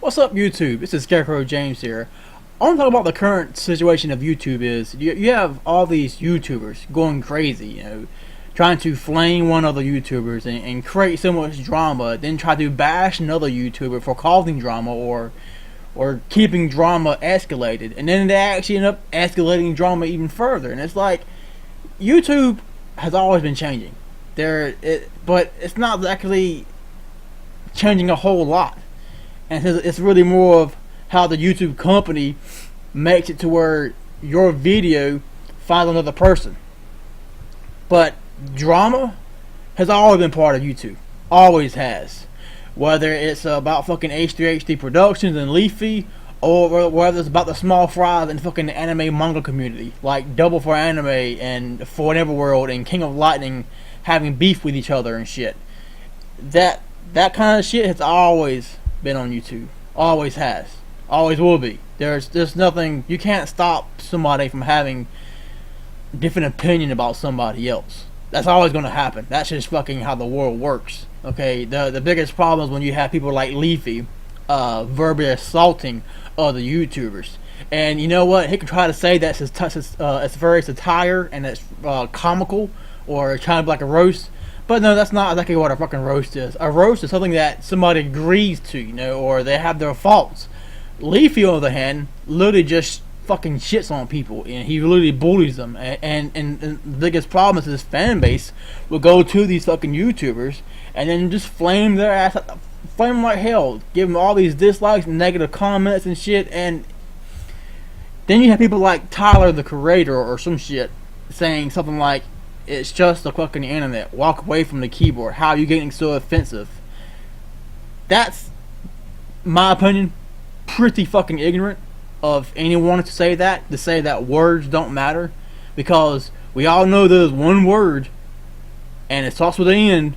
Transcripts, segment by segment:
What's up, YouTube? This is Scarecrow James here. I want to talk about the current situation of YouTube. Is you have all these YouTubers going crazy, trying to flame one other YouTubers and create so much drama, then try to bash another YouTuber for causing drama or keeping drama escalated, and then they actually end up escalating drama even further. And it's like YouTube has always been changing. But it's not exactly changing a whole lot. And it's really more of how the YouTube company makes it to where your video finds another person. But drama has always been part of YouTube. Always has. Whether it's about fucking H3HD Productions and Leafy, or whether it's about the small fries and fucking anime manga community, like Double for Anime and For Neverworld and King of Lightning having beef with each other and shit. That kind of shit has always been on YouTube. Always has. Always will be. There's nothing. You can't stop somebody from having different opinion about somebody else. That's always going to happen. That's just fucking how the world works. Okay. The biggest problem is when you have people like Leafy verbally assaulting other YouTubers. And you know what? He can try to say that it's very satire and it's comical or trying to be like a roast. But no, that's not exactly what a fucking roast is. A roast is something that somebody agrees to, or they have their faults. Leafy, on the other hand, literally just fucking shits on people, and he literally bullies them. And the biggest problem is his fan base will go to these fucking YouTubers and then just flame their ass, flame them like hell, give them all these dislikes and negative comments and shit. And then you have people like Tyler, the creator, or some shit, saying something like, "It's just the fucking internet. Walk away from the keyboard. How are you getting so offensive?" That's, my opinion, pretty fucking ignorant of anyone to say that words don't matter. Because we all know there's one word, and it starts with an N,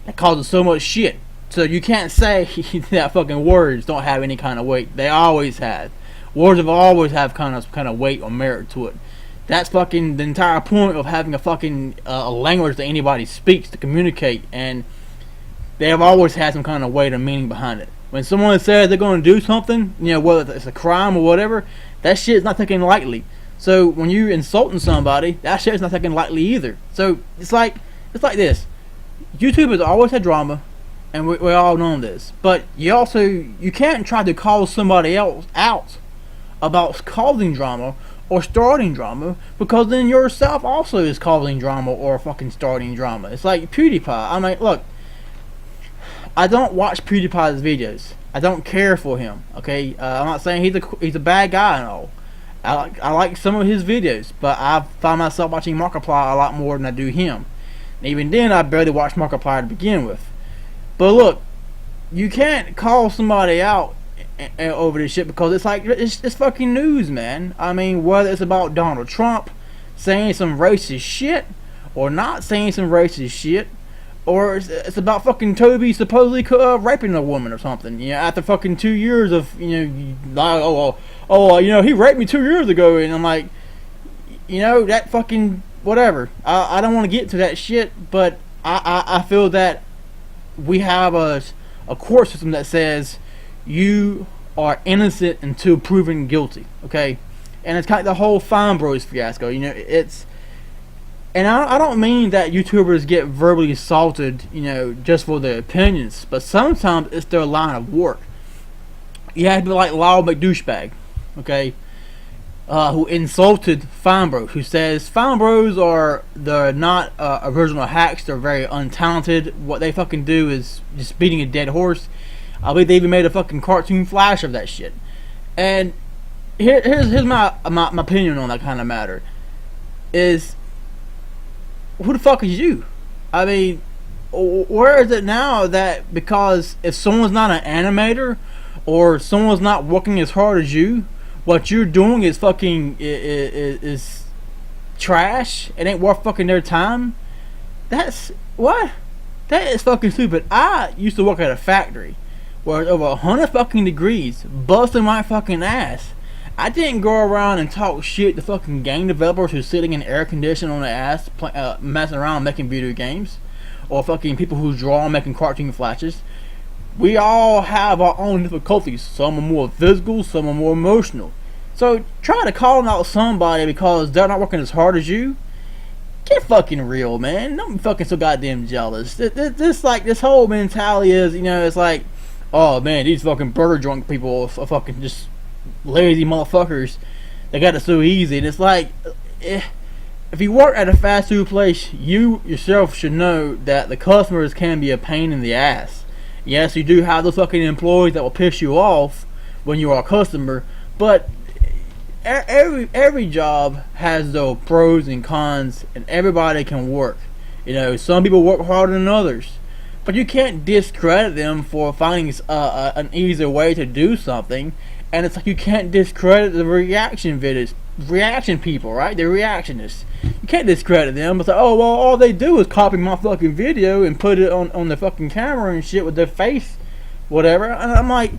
that causes so much shit. So you can't say that fucking words don't have any kind of weight. They always have. Words have always have kind of weight or merit to it. That's fucking the entire point of having a fucking a language that anybody speaks to communicate, and they have always had some kind of weight or meaning behind it. When someone says they're going to do something, whether it's a crime or whatever, that shit is not taken lightly. So when you're insulting somebody, that shit is not taken lightly either. So it's like this. YouTube has always had drama, and we all know this. But you can't try to call somebody else out about causing drama or starting drama, because then yourself also is causing drama or fucking starting drama. It's like PewDiePie. I mean, look, I don't watch PewDiePie's videos. I don't care for him. Okay, I'm not saying he's a bad guy and all. I like some of his videos, but I find myself watching Markiplier a lot more than I do him. And even then, I barely watch Markiplier to begin with. But look, you can't call somebody out over this shit, because it's fucking news, man. I mean, whether it's about Donald Trump saying some racist shit or not saying some racist shit, or it's about fucking Toby supposedly raping a woman or something, after fucking 2 years of, he raped me 2 years ago. And I'm like, that fucking whatever. I don't want to get to that shit, but I feel that we have a court system that says you are innocent until proven guilty, okay? And it's kind of the whole Finebros fiasco, it's... And I don't mean that YouTubers get verbally assaulted, just for their opinions, but sometimes it's their line of work. You have people like Lyle McDouchebag, okay, who insulted Finebros, who says Finebros they're not original hacks, they're very untalented. What they fucking do is just beating a dead horse. I believe they even made a fucking cartoon flash of that shit. And here's my opinion on that kind of matter. Is, who the fuck is you? I mean, where is it now that because if someone's not an animator or someone's not working as hard as you, what you're doing is fucking is trash? It ain't worth fucking their time? That's what? That is fucking stupid. I used to work at a factory where it's over 100 fucking degrees, busting my fucking ass. I didn't go around and talk shit to fucking game developers who's sitting in air conditioning on their ass, messing around making video games, or fucking people who draw making cartoon flashes. we all have our own difficulties. Some are more physical, some are more emotional. So try to call out somebody because they're not working as hard as you. Get fucking real, man. Don't be fucking so goddamn jealous. This whole mentality is, it's like, oh man, these fucking burger joint people are fucking just lazy motherfuckers. They got it so easy. And it's like, if you work at a fast food place, you yourself should know that the customers can be a pain in the ass. Yes, you do have those fucking employees that will piss you off when you are a customer, but every job has their pros and cons, and everybody can work. Some people work harder than others, but you can't discredit them for finding an easier way to do something. And it's like you can't discredit the reaction people, right? The reactionists. You can't discredit them. It's like, oh well, all they do is copy my fucking video and put it on the fucking camera and shit with their face, whatever. And I'm like,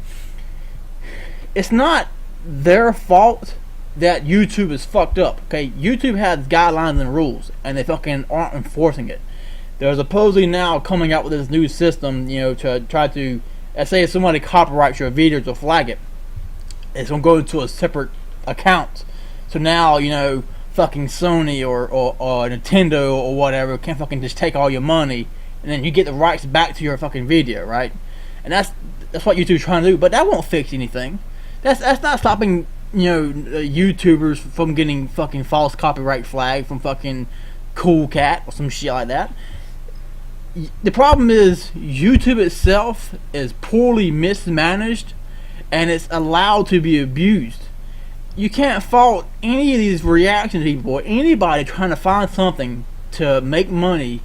it's not their fault that YouTube is fucked up. Okay, YouTube has guidelines and rules, and they fucking aren't enforcing it. They're supposedly now coming out with this new system, to try to, let's say if somebody copyrights your video, to flag it. It's gonna go into a separate account. So now, fucking Sony or Nintendo or whatever can fucking just take all your money, and then you get the rights back to your fucking video, right? And that's what YouTube's trying to do, but that won't fix anything. That's not stopping YouTubers from getting fucking false copyright flag from fucking Cool Cat or some shit like that. The problem is YouTube itself is poorly mismanaged, and it's allowed to be abused. You can't fault any of these reaction people or anybody trying to find something to make money.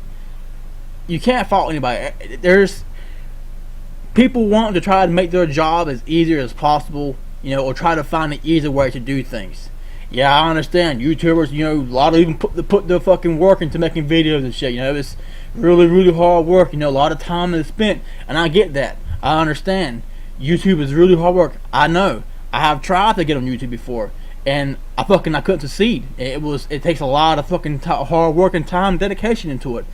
You can't fault anybody. There's people want to try to make their job as easy as possible, or try to find an easier way to do things. Yeah, I understand. YouTubers, a lot of even put their fucking work into making videos and shit. It's really, really hard work. A lot of time is spent, and I get that. I understand. YouTube is really hard work. I know. I have tried to get on YouTube before, and I couldn't succeed. It takes a lot of fucking hard work and time and dedication into it.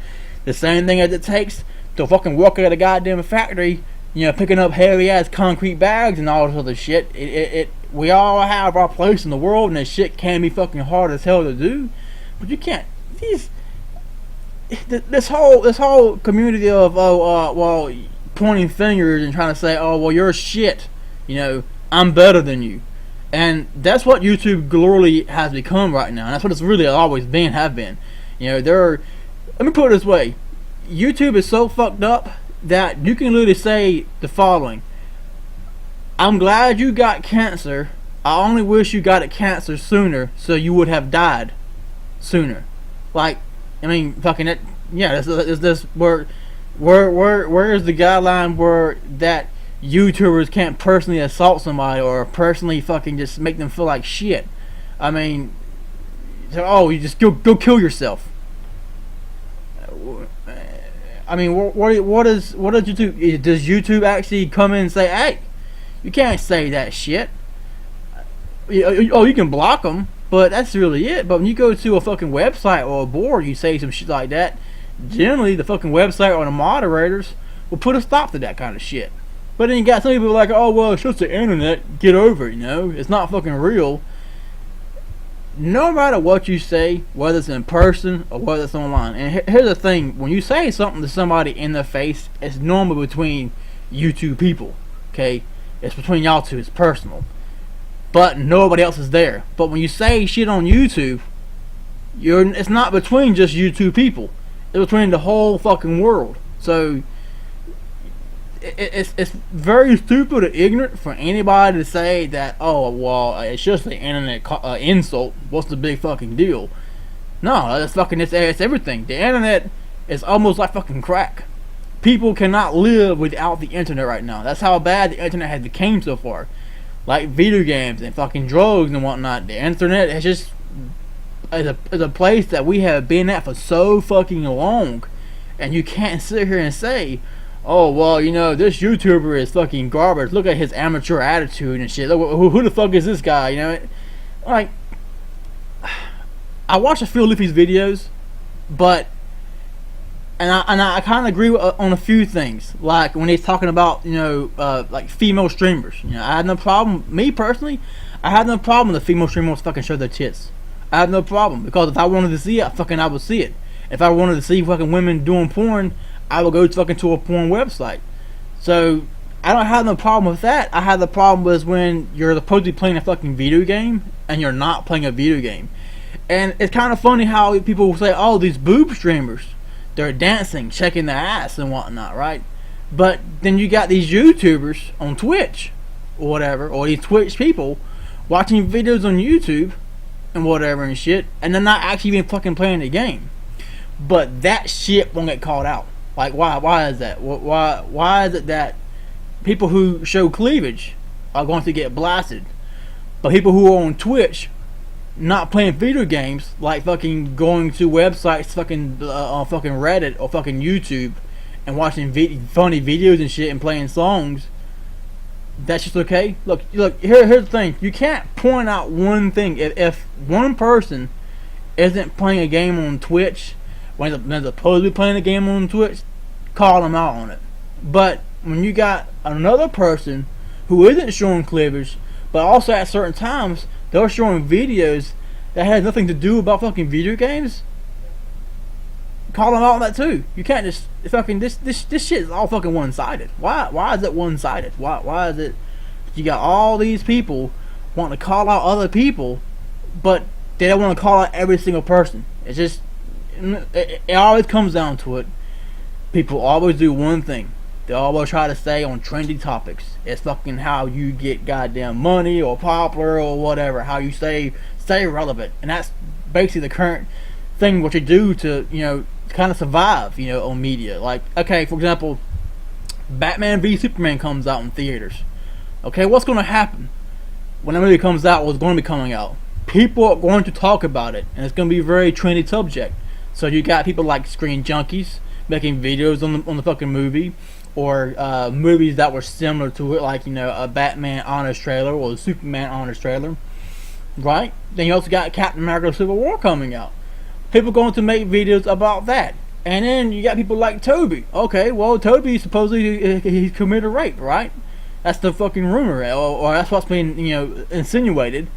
The same thing as it takes to fucking work at a goddamn factory, picking up heavy ass concrete bags and all this other shit. We all have our place in the world, and this shit can be fucking hard as hell to do. But you can't. This whole community of pointing fingers and trying to say, oh well, you're shit, I'm better than you, and that's what YouTube glory has become right now, and that's what it's really always have been. Let me put it this way: YouTube is so fucked up that you can literally say the following: I'm glad you got cancer. I only wish you got cancer sooner, so you would have died sooner. Fucking it. Yeah, is this where is the guideline where that YouTubers can't personally assault somebody or personally fucking just make them feel like shit? You just go kill yourself. What does YouTube? Does YouTube actually come in and say, hey, you can't say that shit? You can block them, but that's really it. But when you go to a fucking website or a board, you say some shit like that, generally the fucking website or the moderators will put a stop to that kind of shit. But then you got some people like, oh well, it's just the internet, get over it, it's not fucking real. No matter what you say, whether it's in person or whether it's online, and here's the thing: when you say something to somebody in their face, it's normally between you two people, okay? It's between y'all two, it's personal, but nobody else is there. But when you say shit on YouTube, it's not between just you two people, it's between the whole fucking world. So it's very stupid or ignorant for anybody to say that, oh well, it's just the internet insult, what's the big fucking deal? No, it's everything. The internet is almost like fucking crack. People cannot live without the internet right now. That's how bad the internet has become so far. Like video games and fucking drugs and whatnot, the internet is just is a place that we have been at for so fucking long, and you can't sit here and say, oh well, this YouTuber is fucking garbage. Look at his amateur attitude and shit. Look, who the fuck is this guy? Like, I watch a few Liffy's videos, but and I kind of agree on a few things, like when he's talking about like female streamers. I had no problem. Me personally, I had no problem if the female streamers fucking show their tits. I have no problem because if I wanted to see it, I would see it. If I wanted to see fucking women doing porn, I would go fucking to a porn website. So I don't have no problem with that. I have the problem with when you're supposed to be playing a fucking video game and you're not playing a video game. And it's kind of funny how people say, "Oh, these boob streamers, they're dancing, checking their ass and whatnot," right? But then you got these YouTubers on Twitch or whatever, or these Twitch people watching videos on YouTube and whatever and shit, and they're not actually even fucking playing the game. But that shit won't get called out. Like, why is that? Why is it that people who show cleavage are going to get blasted, but people who are on Twitch not playing video games, like fucking going to websites fucking on fucking Reddit or fucking YouTube and watching funny videos and shit and playing songs, that's just okay? Look, here's the thing. You can't point out one thing. If one person isn't playing a game on Twitch when they're supposed to be playing a game on Twitch, call them out on it. But when you got another person who isn't showing cleavage, but also at certain times they're showing videos that has nothing to do about fucking video games, call them out on that too. You can't just fucking this shit is all fucking one-sided. Why is it one-sided? Why is it you got all these people wanting to call out other people, but they don't want to call out every single person? It's just it always comes down to it. People always do one thing. They always try to stay on trendy topics. It's fucking how you get goddamn money or popular or whatever. How you stay relevant, and that's basically the current thing what you do to kind of survive on media. Like, okay, for example, Batman v Superman comes out in theaters. Okay, what's going to happen when that movie comes out? What's going to be coming out? People are going to talk about it, and it's going to be a very trendy subject. So you got people like Screen Junkies making videos on the fucking movie, or movies that were similar to it, like a Batman honest trailer or a Superman honest trailer, right? Then you also got Captain America: Civil War coming out. People going to make videos about that, and then you got people like Toby. Okay, well, Toby supposedly he committed rape, right? That's the fucking rumor, or that's what's being insinuated.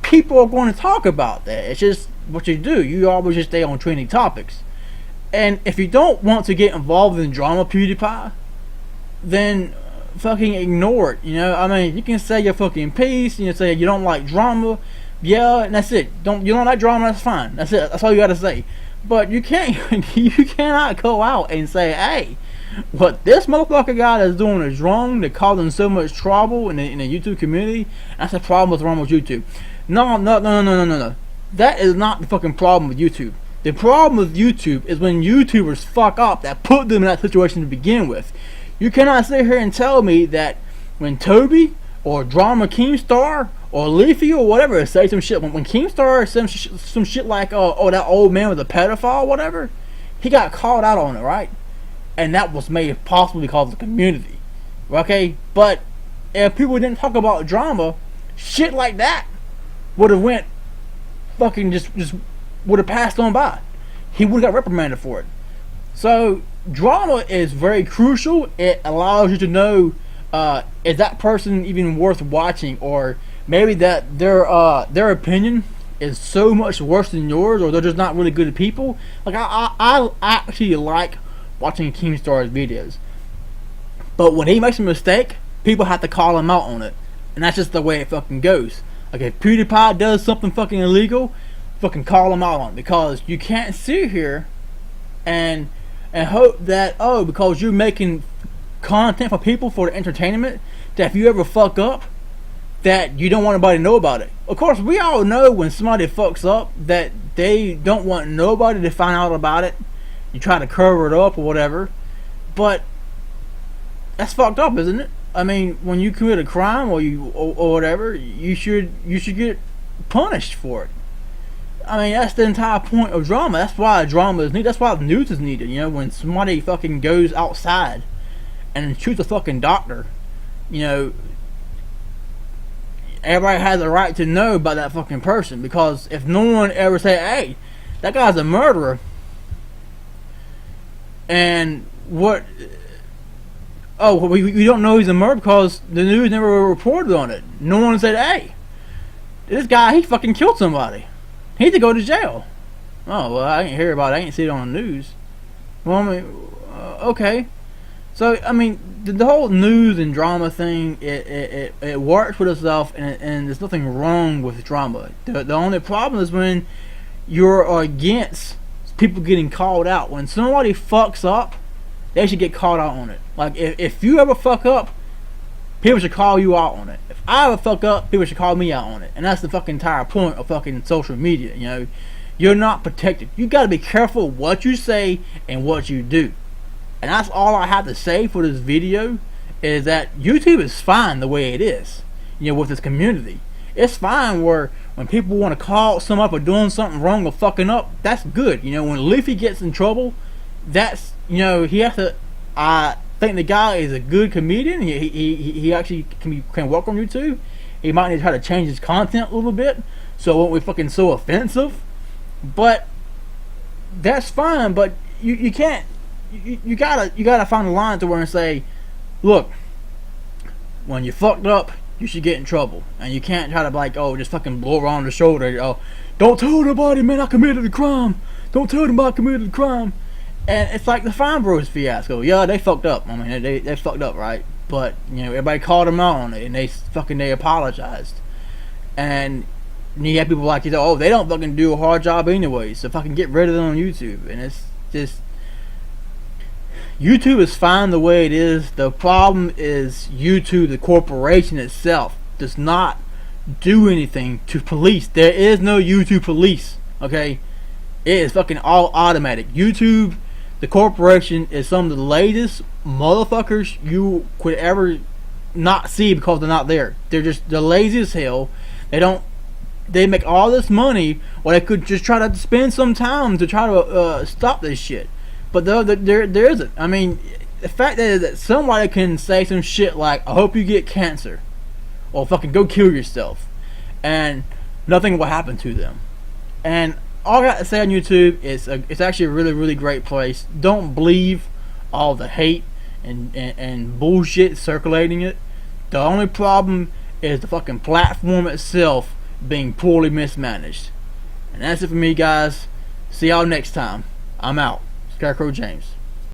People are going to talk about that. It's just what you do. You always just stay on trending topics. And if you don't want to get involved in drama, PewDiePie, then fucking ignore it. I mean, you can say your fucking piece, say you don't like drama, yeah, and that's it. You don't like drama, that's fine. That's it. That's all you gotta say. But you cannot go out and say, hey, what this motherfucker guy is doing is wrong. They're causing so much trouble in the YouTube community. That's the problem with wrong with YouTube. No. That is not the fucking problem with YouTube. The problem with YouTube is when YouTubers fuck up that put them in that situation to begin with. You cannot sit here and tell me that when Toby or Drama Keemstar or Leafy or whatever say some shit, when Keemstar says some shit like, oh, that old man was a pedophile or whatever, he got called out on it, right? And that was made possible because of the community. Okay? But if people didn't talk about drama, shit like that would have went fucking just would have passed on by. He would have got reprimanded for it. So drama is very crucial. It allows you to know is that person even worth watching, or maybe that their opinion is so much worse than yours, or they're just not really good people. Like I actually like watching Keemstar's videos, but when he makes a mistake, people have to call him out on it, and that's just the way it fucking goes. Like if PewDiePie does something fucking illegal, fucking call him out on it, because you can't sit here and hope that because you're making content for people for the entertainment, that if you ever fuck up, that you don't want anybody to know about it. Of course, we all know when somebody fucks up that they don't want nobody to find out about it. You try to cover it up or whatever, but that's fucked up, isn't it? I mean, when you commit a crime or whatever, you should get punished for it. I mean, that's the entire point of drama. That's why drama is needed. That's why the news is needed. When somebody fucking goes outside and shoots a fucking doctor, everybody has a right to know about that fucking person. Because if no one ever say, hey, that guy's a murderer, And what? Oh, we don't know he's a murderer because the news never reported on it. No one said, "Hey, this guy, he fucking killed somebody. He needs to go to jail." Oh, well, I didn't hear about it. I didn't see it on the news. Well, I mean, okay. So, I mean, the whole news and drama thing, it works with itself, and there's nothing wrong with drama. The only problem is when you're against people getting called out. When somebody fucks up, they should get called out on it. Like, if you ever fuck up, people should call you out on it. If I ever fuck up, people should call me out on it. And that's the fucking entire point of fucking social media, you know. You're not protected. You gotta be careful what you say and what you do. And that's all I have to say for this video, is that YouTube is fine the way it is, you know, with this community. It's fine where when people want to call someone up or doing something wrong or fucking up, that's good. You know, when Leafy gets in trouble, that's, you know, he has to, I think the guy is a good comedian. He actually can work on YouTube. He might need to try to change his content a little bit so it won't be fucking so offensive. But that's fine. But you can't. You gotta find a line to where and say, look, when you fucked up, you should get in trouble, and you can't try to like, oh, just fucking blow around the shoulder. Oh, don't tell nobody, man, I committed a crime. Don't tell them I committed a crime. And it's like the Finebros fiasco. Yeah, they fucked up. I mean, they fucked up, right? But you know, everybody called them out on it, and they apologized. And you have people like, you know, oh, they don't fucking do a hard job anyway, so fucking get rid of them on YouTube. And it's just, YouTube is fine the way it is. The problem is YouTube, the corporation itself, does not do anything to police. There is no YouTube police, okay? It is fucking all automatic. YouTube, the corporation, is some of the latest motherfuckers you could ever not see because they're not there. They're lazy as hell. They make all this money, or they could just try to spend some time to try to stop this shit. But there isn't. I mean, the fact that somebody can say some shit like, I hope you get cancer, or fucking go kill yourself, and nothing will happen to them. And all I got to say on YouTube is it's actually a really, really great place. Don't believe all the hate and bullshit circulating it. The only problem is the fucking platform itself being poorly mismanaged. And that's it for me, guys. See y'all next time. I'm out. Skycrow James.